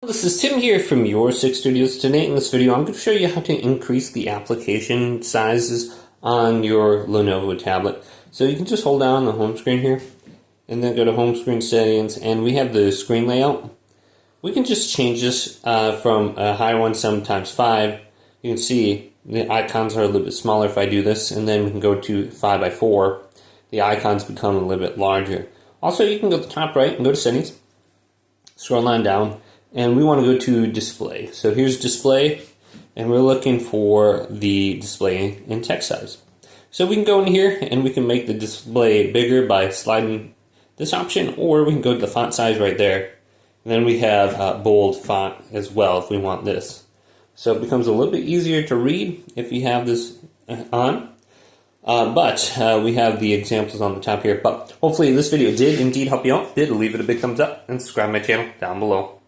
This is Tim here from Your Six Studios. Today in this video I'm going to show you how to increase the application sizes on your Lenovo tablet. So you can just hold down the home screen here and then go to home screen settings, and we have the screen layout. We can just change this from a high one 7x5. You can see the icons are a little bit smaller if I do this, and then we can go to 5x4. The icons become a little bit larger. Also, you can go to the top right and go to settings, scroll on down, and we want to go to display. So here's display, and we're looking for the display in text size. So we can go in here and we can make the display bigger by sliding this option, or we can go to the font size right there. And then we have bold font as well if we want this. So it becomes a little bit easier to read if you have this on. But we have the examples on the top here. But hopefully this video did indeed help you out. Leave it a big thumbs up and subscribe to my channel down below.